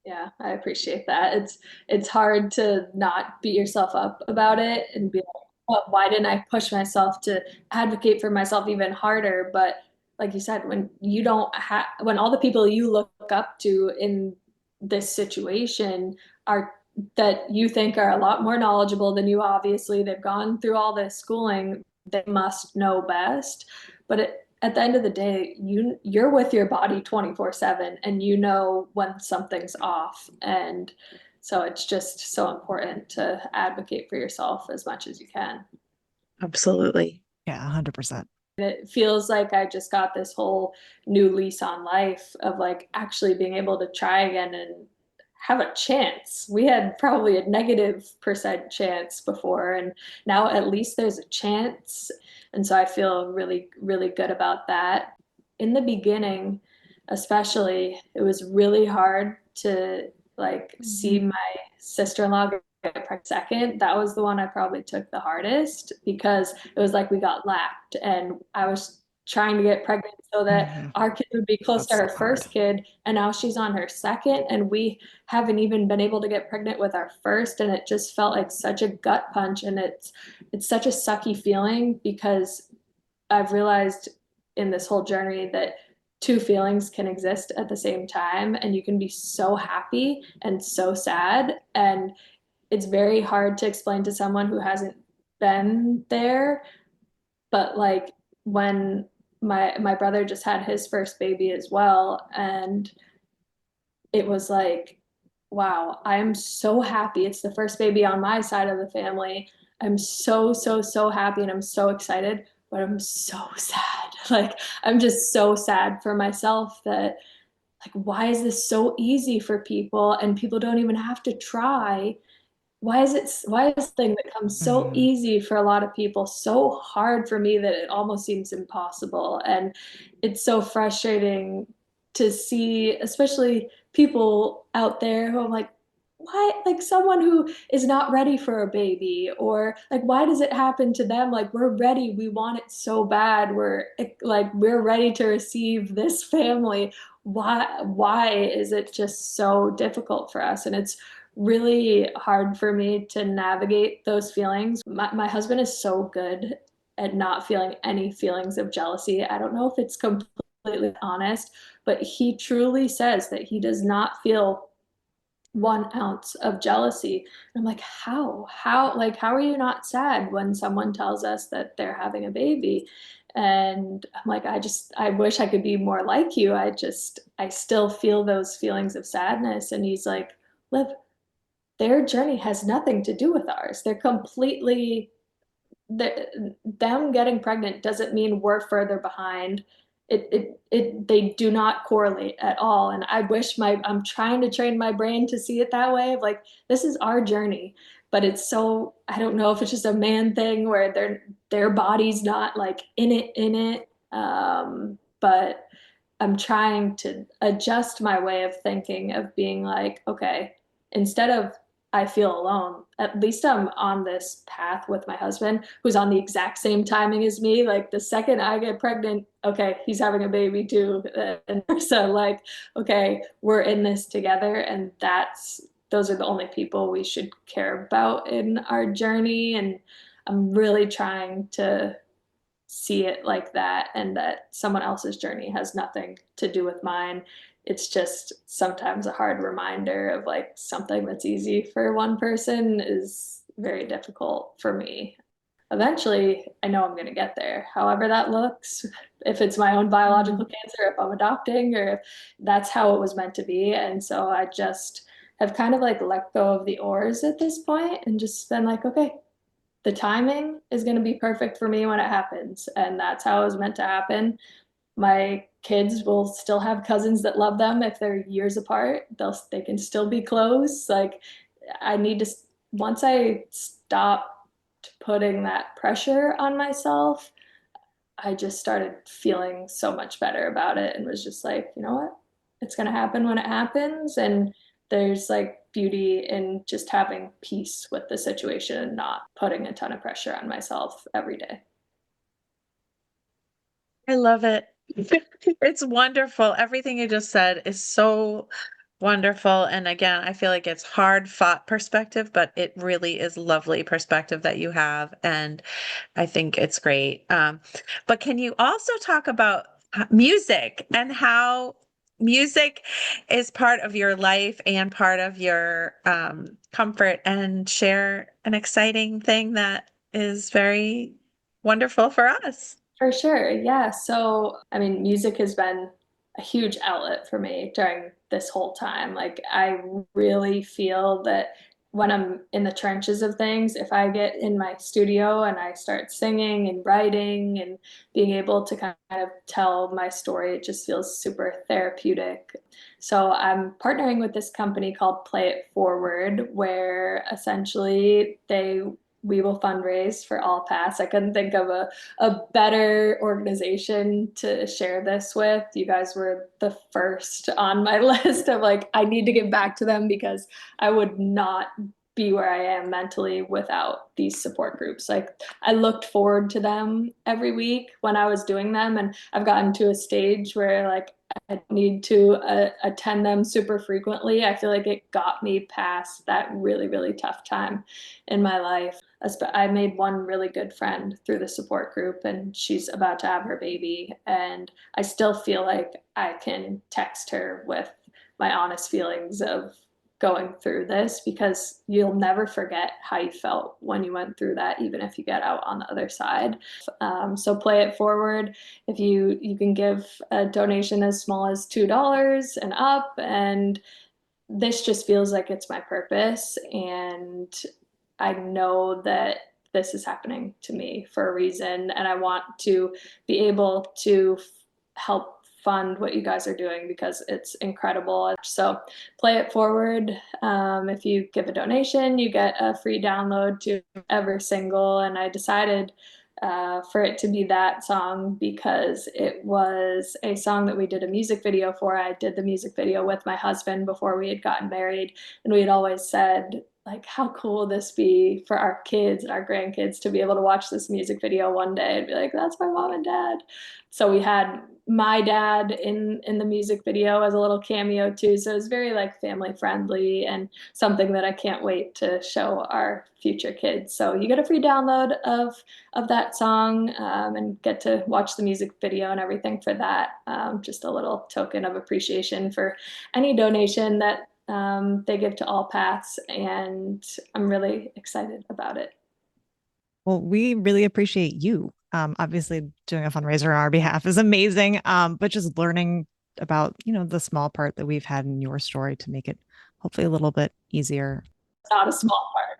Speaker 3: Yeah, I appreciate that. It's hard to not beat yourself up about it and be like, oh, why didn't I push myself to advocate for myself even harder? But like you said, when you don't have, when all the people you look up to in this situation are that you think are a lot more knowledgeable than you, obviously, they've gone through all this schooling, they must know best. But at the end of the day, you're with your body 24/7 and you know when something's off. And so it's just so important to advocate for yourself as much as you can.
Speaker 2: Absolutely.
Speaker 1: Yeah, 100%.
Speaker 3: It feels like I just got this whole new lease on life of like actually being able to try again and have a chance. We had probably a -% chance before, and now at least there's a chance. And so I feel really, really good about that. In the beginning, especially, it was really hard to like see my sister-in-law get pregnant second. That was the one I probably took the hardest because it was like we got lapped and I was trying to get pregnant so that our kid would be close
Speaker 1: That's
Speaker 3: to her
Speaker 1: so hard.
Speaker 3: first kid, and now she's on her second and we haven't even been able to get pregnant with our first, and it just felt like such a gut punch. And it's such a sucky feeling because I've realized in this whole journey that two feelings can exist at the same time and you can be so happy and so sad, and it's very hard to explain to someone who hasn't been there. But like when my brother just had his first baby as well, and it was like, wow, I'm so happy. It's the first baby on my side of the family. I'm so, so, so happy and I'm so excited, but I'm so sad. Like, I'm just so sad for myself that, like, why is this so easy for people and people don't even have to try? Why is this thing that comes so
Speaker 1: Mhm.
Speaker 3: easy for a lot of people so hard for me that it almost seems impossible? And it's so frustrating to see, especially people out there who I'm like, why, like someone who is not ready for a baby, or like, why does it happen to them? Like, we're ready, we want it so bad, we're ready to receive this family. Why is it just so difficult for us? And it's really hard for me to navigate those feelings. My husband is so good at not feeling any feelings of jealousy. I don't know if it's completely honest, but he truly says that he does not feel 1 ounce of jealousy. And I'm like, how are you not sad when someone tells us that they're having a baby? And I'm like, I wish I could be more like you. I still feel those feelings of sadness. And he's like, Liv, their journey has nothing to do with ours. They're completely, them getting pregnant doesn't mean we're further behind. They do not correlate at all. And I'm trying to train my brain to see it that way of like, this is our journey. But it's so, I don't know if it's just a man thing where their body's not like in it. But I'm trying to adjust my way of thinking of being like, okay, instead of I feel alone, at least I'm on this path with my husband who's on the exact same timing as me. Like the second I get pregnant, okay, he's having a baby too. And so like, okay, we're in this together, and those are the only people we should care about in our journey. And I'm really trying to see it like that, and that someone else's journey has nothing to do with mine. It's just sometimes a hard reminder of like something that's easy for one person is very difficult for me. Eventually, I know I'm going to get there, however that looks, if it's my own biological cancer, if I'm adopting, or if that's how it was meant to be. And so I just have kind of like let go of the oars at this point and just been like, okay, the timing is going to be perfect for me when it happens. And that's how it was meant to happen. My kids will still have cousins that love them if they're years apart. They can still be close. Like I need to, once I stop putting that pressure on myself, I just started feeling so much better about it and was just like, you know what? It's going to happen when it happens. And there's like beauty in just having peace with the situation and not putting a ton of pressure on myself every day.
Speaker 2: I love it. It's wonderful. Everything you just said is so wonderful. And again, I feel like it's hard fought perspective, but it really is lovely perspective that you have. And I think it's great. But can you also talk about music and how music is part of your life and part of your comfort, and share an exciting thing that is very wonderful for us?
Speaker 3: For sure. Yeah. So, I mean, music has been a huge outlet for me during this whole time. Like, I really feel that when I'm in the trenches of things, if I get in my studio and I start singing and writing and being able to kind of tell my story, it just feels super therapeutic. So, I'm partnering with this company called Play It Forward, where essentially we will fundraise for AllPaths. I couldn't think of a better organization to share this with. You guys were the first on my list of like, I need to get back to them because I would not be where I am mentally without these support groups. Like I looked forward to them every week when I was doing them, and I've gotten to a stage where like I need to attend them super frequently. I feel like it got me past that really, really tough time in my life. I made one really good friend through the support group, and she's about to have her baby. And I still feel like I can text her with my honest feelings of going through this, because you'll never forget how you felt when you went through that, even if you get out on the other side. So play it forward. If you can give a donation as small as $2 and up, and this just feels like it's my purpose, and I know that this is happening to me for a reason, and I want to be able to help fund what you guys are doing because it's incredible. So play it forward. If you give a donation, you get a free download to every single. And I decided for it to be that song because it was a song that we did a music video for. I did the music video with my husband before we had gotten married, and we had always said, like, how cool will this be for our kids and our grandkids to be able to watch this music video one day and be like, that's my mom and dad. So we had my dad in the music video as a little cameo too. So it was very like family friendly and something that I can't wait to show our future kids. So you get a free download of that song, and get to watch the music video and everything for that. Just a little token of appreciation for any donation that they give to AllPaths, and I'm really excited about it.
Speaker 1: Well, we really appreciate you. Obviously, doing a fundraiser on our behalf is amazing, but just learning about, the small part that we've had in your story to make it hopefully a little bit easier.
Speaker 3: It's not a small part.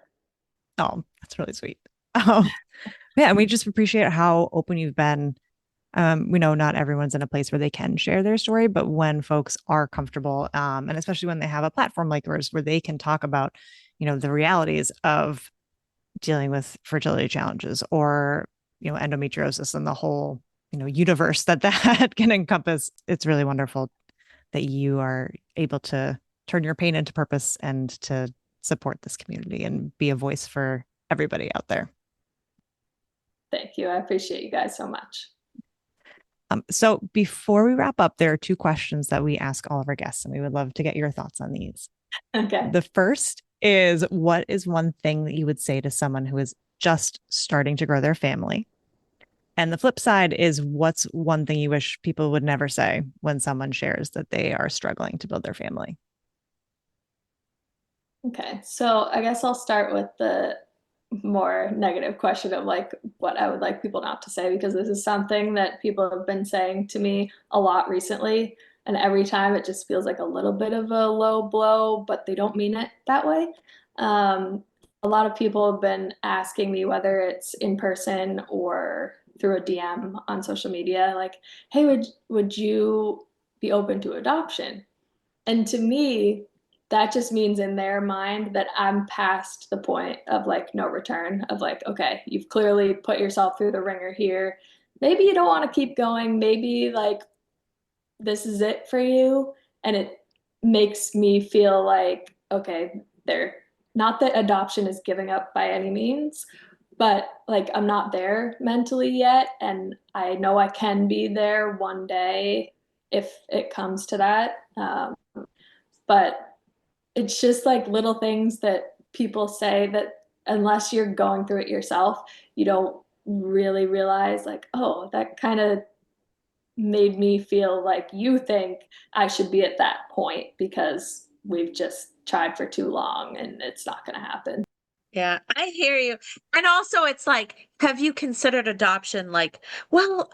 Speaker 1: Oh, that's really sweet. Yeah, and we just appreciate how open you've been. We know not everyone's in a place where they can share their story, but when folks are comfortable, and especially when they have a platform like yours where they can talk about, the realities of dealing with fertility challenges or, endometriosis and the whole, universe that can encompass, it's really wonderful that you are able to turn your pain into purpose and to support this community and be a voice for everybody out there.
Speaker 3: Thank you. I appreciate you guys so much.
Speaker 1: So before we wrap up, there are two questions that we ask all of our guests, and we would love to get your thoughts on these.
Speaker 3: Okay.
Speaker 1: The first is, what is one thing that you would say to someone who is just starting to grow their family? And the flip side is, what's one thing you wish people would never say when someone shares that they are struggling to build their family?
Speaker 3: Okay. So I guess I'll start with the more negative question of like what I would like people not to say, because this is something that people have been saying to me a lot recently. And every time it just feels like a little bit of a low blow, but they don't mean it that way. A lot of people have been asking me, whether it's in person or through a DM on social media, like, hey, would you be open to adoption? And to me, that just means in their mind that I'm past the point of like no return, of like, okay, you've clearly put yourself through the ringer here. Maybe you don't want to keep going. Maybe like this is it for you. And it makes me feel like, okay, they're not that adoption is giving up by any means, but like I'm not there mentally yet. And I know I can be there one day if it comes to that. But it's just like little things that people say that unless you're going through it yourself, you don't really realize like, oh, that kind of made me feel like you think I should be at that point because we've just tried for too long and it's not going to happen.
Speaker 2: Yeah, I hear you. And also it's like, have you considered adoption? Like, well,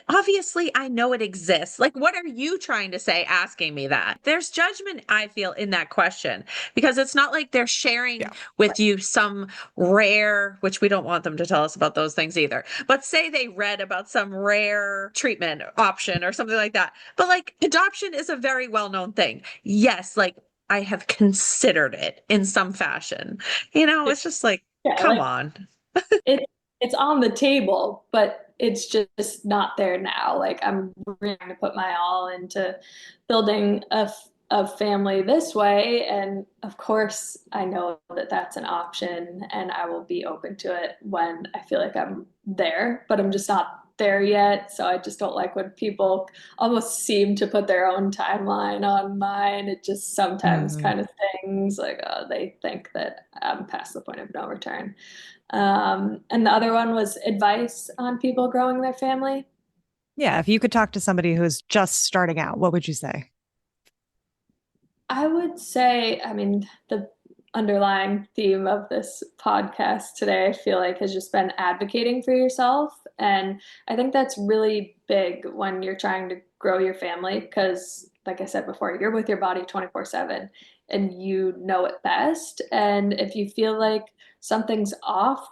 Speaker 2: obviously I know it exists. Like, what are you trying to say asking me that? There's judgment, I feel, in that question, because it's not like they're sharing with you some rare, which we don't want them to tell us about those things either. But say they read about some rare treatment option or something like that. But like adoption is a very well-known thing. Yes, like I have considered it in some fashion. It's just like, come on.
Speaker 3: It's on the table, but it's just not there now. Like I'm really trying to put my all into building a family this way. And of course, I know that that's an option and I will be open to it when I feel like I'm there, but I'm just not there yet. So I just don't like when people almost seem to put their own timeline on mine. It just sometimes kind of things like, oh, they think that I'm past the point of no return. And the other one was advice on people growing their family.
Speaker 1: Yeah, if you could talk to somebody who's just starting out, what would you say?
Speaker 3: I would say, I mean, the underlying theme of this podcast today, I feel like, has just been advocating for yourself. And I think that's really big when you're trying to grow your family because, like I said before, you're with your body 24/7 and you know it best. And if you feel like something's off,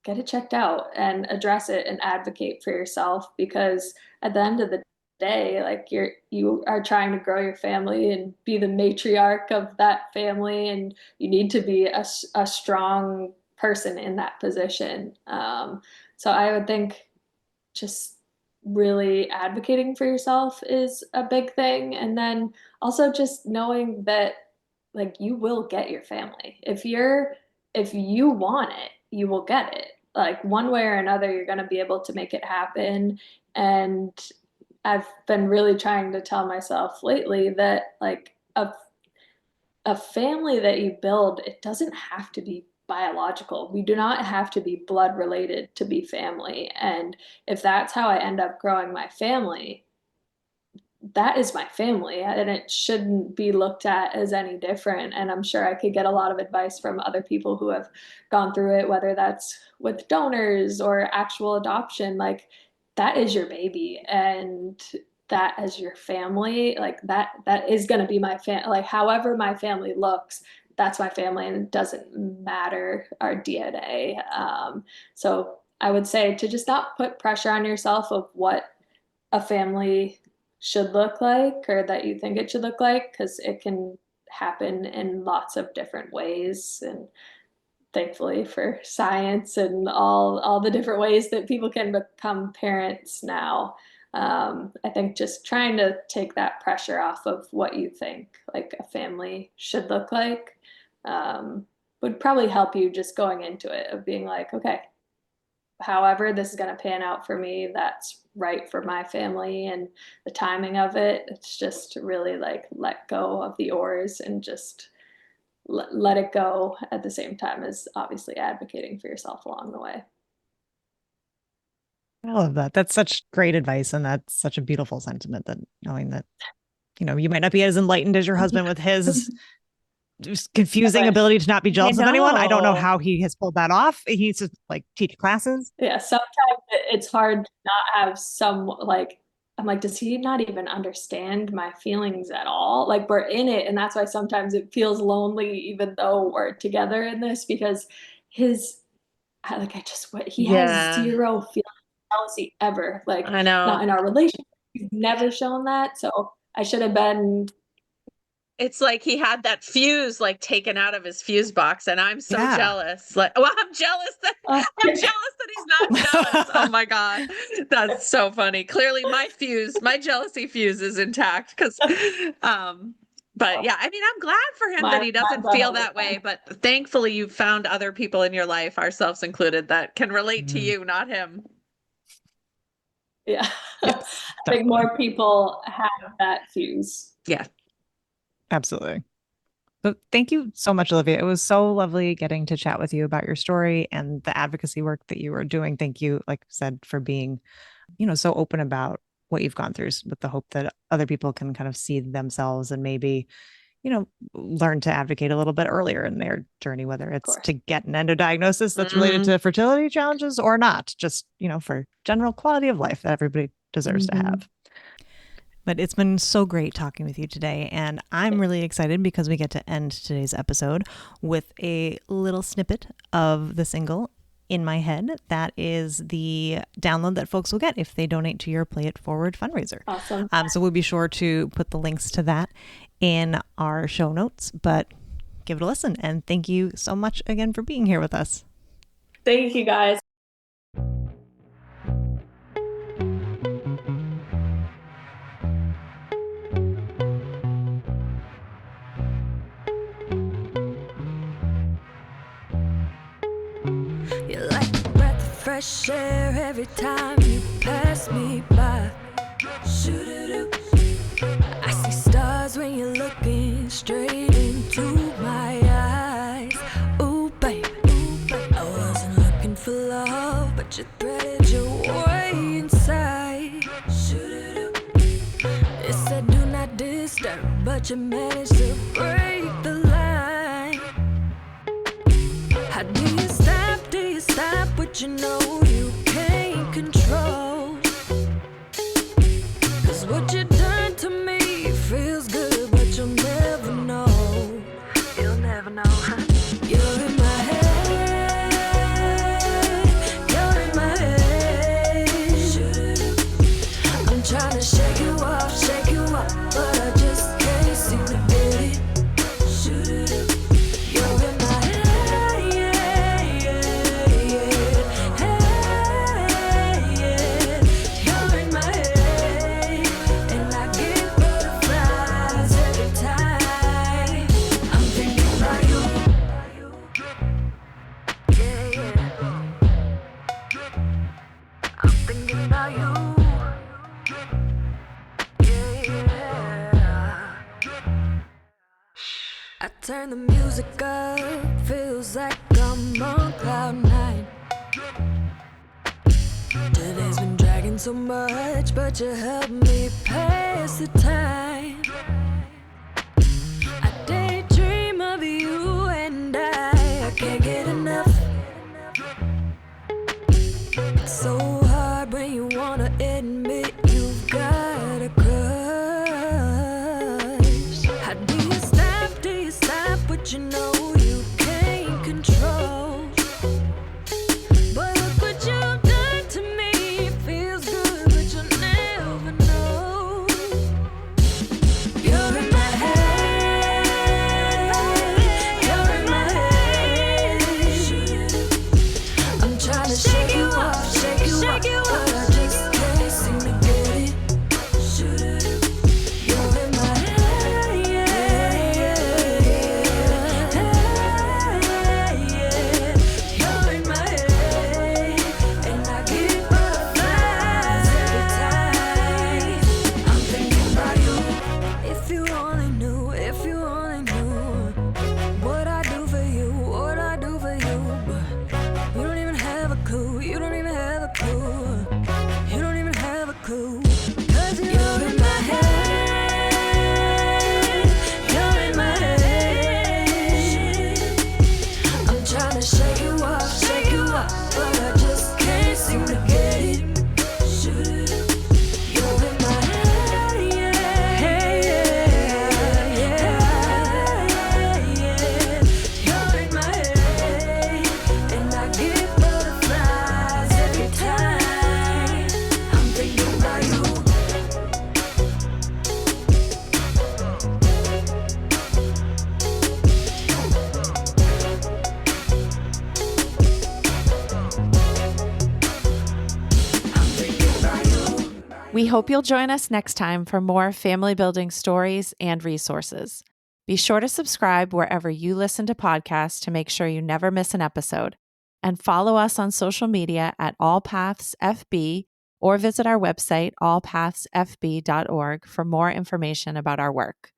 Speaker 3: get it checked out and address it and advocate for yourself because at the end of the day, like you are trying to grow your family and be the matriarch of that family, and you need to be a strong person in that position. So I would think just really advocating for yourself is a big thing, and then also just knowing that like you will get your family if you want it, you will get it. Like one way or another, you're going to be able to make it happen. And I've been really trying to tell myself lately that like a family that you build, it doesn't have to be biological. We do not have to be blood related to be family. And if that's how I end up growing my family, that is my family and it shouldn't be looked at as any different. And I'm sure I could get a lot of advice from other people who have gone through it, whether that's with donors or actual adoption. Like that is your baby and that as your family, like that is going to be my family. Like however my family looks, that's my family and it doesn't matter our DNA. So I would say to just not put pressure on yourself of what a family should look like or that you think it should look like because it can happen in lots of different ways. And thankfully for science and all the different ways that people can become parents now, I think just trying to take that pressure off of what you think like a family should look like would probably help you just going into it of being like, okay, however this is going to pan out for me, that's right for my family and the timing of it. It's just really like let go of the oars and just let it go at the same time as obviously advocating for yourself along the way.
Speaker 1: I love that. That's such great advice. And that's such a beautiful sentiment that knowing that, you might not be as enlightened as your husband with his just confusing ability to not be jealous of anyone. I don't know how he has pulled that off. He needs to like teach classes.
Speaker 3: Yeah, sometimes it's hard to not have some like I'm like, does he not even understand my feelings at all? Like we're in it, and that's why sometimes it feels lonely, even though we're together in this, because his like I just what he has
Speaker 2: Yeah,
Speaker 3: zero feeling of jealousy ever. Like
Speaker 2: I know.
Speaker 3: not in our relationship, he's never shown that. So I should have been
Speaker 2: It's like he had that fuse like taken out of his fuse box, and I'm so
Speaker 1: Yeah.
Speaker 2: jealous. Like, well, I'm jealous that he's not jealous. Oh my God. That's so funny. Clearly my jealousy fuse is intact because but yeah, I mean, I'm glad for him that he doesn't feel that way, but thankfully you've found other people in your life, ourselves included, that can relate to you, not him.
Speaker 3: yeah.
Speaker 1: Yes,
Speaker 3: I think more people have that fuse.
Speaker 2: Yeah.
Speaker 1: absolutely. So thank you so much, Olivia. It was so lovely getting to chat with you about your story and the advocacy work that you were doing. Thank you, like I said, for being, so open about what you've gone through with the hope that other people can kind of see themselves and maybe, learn to advocate a little bit earlier in their journey, whether it's to get an endodiagnosis that's related to fertility challenges or not, just, for general quality of life that everybody deserves to have. But it's been so great talking with you today. And I'm really excited because we get to end today's episode with a little snippet of the single In My Head. That is the download that folks will get if they donate to your Play It Forward fundraiser.
Speaker 3: Awesome.
Speaker 1: So we'll be sure to put the links to that in our show notes, but give it a listen. And thank you so much again for being here with us.
Speaker 3: Thank you, guys.
Speaker 4: You're like a breath of fresh air every time you pass me by. Shoo-doo-doo. I see stars when you're looking straight into my eyes. Ooh, baby, I wasn't looking for love, but you threaded your way inside. Shoo-doo-doo. It said do not disturb, but but you managed to break the line. How do you stop what you know you can't control? 'Cause what you done to me feels good, but you'll never know. You'll never know, huh? You're in my head, you're in my head. I'm trying to shake you off, but I just can't seem to get it. You're in my head, yeah, you're in my head, and I get butterflies every time I'm thinking about you. I'm thinking about you. I turn the music up, feels like I'm on cloud nine. Today's been dragging so much, but you helped me pass the time. I daydream of you and I can't get enough. It's so hard when you wanna admit you've got a crush. How do you stop what you know you can't control? But look what you've done to me, it feels good, but you'll never know. You're in my head, you're in my head. I'm trying to shake you off, but I just can't seem to get it. You're in my head, you're in my head, and I get butterflies every time I'm thinking about you. If you only knew what I do for you, but you don't even have a clue, you don't even have a clue. 'Cause you're in my head, you're in my head. I'm trying to shake you off, but I just can't seem to get it. You're in my head, you're in my head, and I get butterflies every time I'm thinking about you. I'm thinking about you.
Speaker 5: We hope you'll join us next time for more family building stories and resources. Be sure to subscribe wherever you listen to podcasts to make sure you never miss an episode. And follow us on social media at AllPaths FB or visit our website, allpathsfb.org, for more information about our work.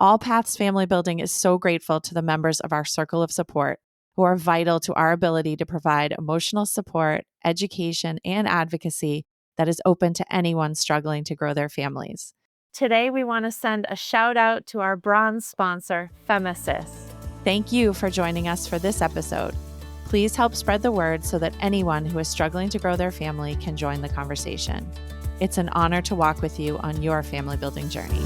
Speaker 5: AllPaths Family Building is so grateful to the members of our circle of support who are vital to our ability to provide emotional support, education, and advocacy that is open to anyone struggling to grow their families. Today, we want to send a shout out to our bronze sponsor, Femisys. Thank you for joining us for this episode. Please help spread the word so that anyone who is struggling to grow their family can join the conversation. It's an honor to walk with you on your family building journey.